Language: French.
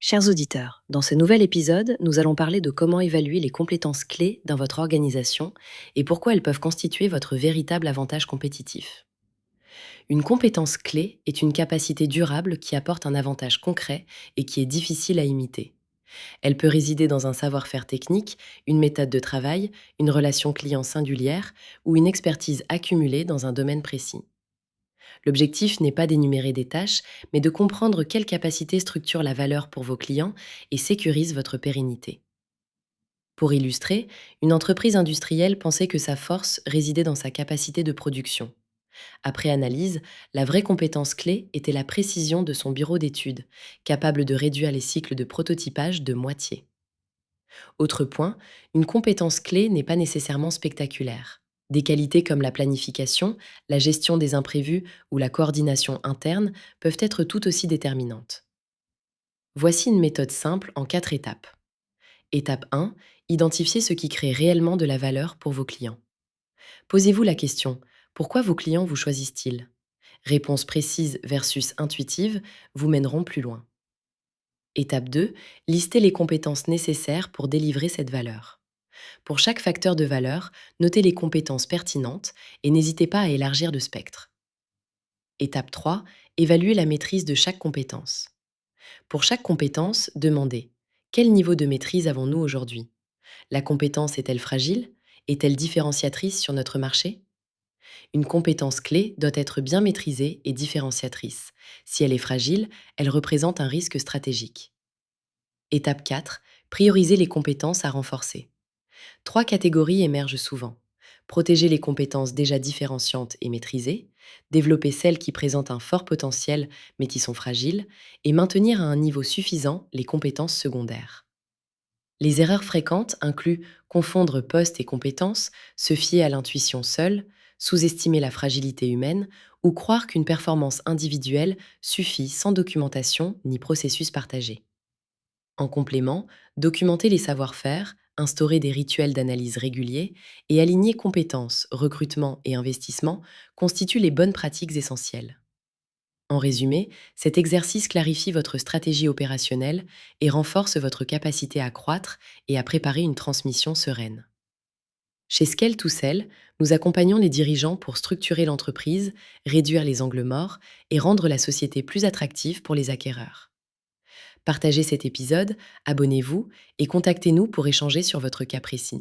Chers auditeurs, dans ce nouvel épisode, nous allons parler de comment évaluer les compétences clés dans votre organisation et pourquoi elles peuvent constituer votre véritable avantage compétitif. Une compétence clé est une capacité durable qui apporte un avantage concret et qui est difficile à imiter. Elle peut résider dans un savoir-faire technique, une méthode de travail, une relation client singulière ou une expertise accumulée dans un domaine précis. L'objectif n'est pas d'énumérer des tâches, mais de comprendre quelle capacité structure la valeur pour vos clients et sécurise votre pérennité. Pour illustrer, une entreprise industrielle pensait que sa force résidait dans sa capacité de production. Après analyse, la vraie compétence clé était la précision de son bureau d'études, capable de réduire les cycles de prototypage de moitié. Autre point, une compétence clé n'est pas nécessairement spectaculaire. Des qualités comme la planification, la gestion des imprévus ou la coordination interne peuvent être tout aussi déterminantes. Voici une méthode simple en 4 étapes. Étape 1, identifiez ce qui crée réellement de la valeur pour vos clients. Posez-vous la question, pourquoi vos clients vous choisissent-ils? Réponse précise versus intuitive vous mèneront plus loin. Étape 2, listez les compétences nécessaires pour délivrer cette valeur. Pour chaque facteur de valeur, notez les compétences pertinentes et n'hésitez pas à élargir le spectre. Étape 3, évaluez la maîtrise de chaque compétence. Pour chaque compétence, demandez: quel niveau de maîtrise avons-nous aujourd'hui? La compétence est-elle fragile? Est-elle différenciatrice sur notre marché? Une compétence clé doit être bien maîtrisée et différenciatrice. Si elle est fragile, elle représente un risque stratégique. Étape 4, priorisez les compétences à renforcer. Trois catégories émergent souvent. Protéger les compétences déjà différenciantes et maîtrisées, développer celles qui présentent un fort potentiel mais qui sont fragiles, et maintenir à un niveau suffisant les compétences secondaires. Les erreurs fréquentes incluent confondre poste et compétences, se fier à l'intuition seule, sous-estimer la fragilité humaine ou croire qu'une performance individuelle suffit sans documentation ni processus partagé. En complément, documenter les savoir-faire, instaurer des rituels d'analyse réguliers et aligner compétences, recrutement et investissement constituent les bonnes pratiques essentielles. En résumé, cet exercice clarifie votre stratégie opérationnelle et renforce votre capacité à croître et à préparer une transmission sereine. Chez Scale to Sell, nous accompagnons les dirigeants pour structurer l'entreprise, réduire les angles morts et rendre la société plus attractive pour les acquéreurs. Partagez cet épisode, abonnez-vous et contactez-nous pour échanger sur votre cas précis.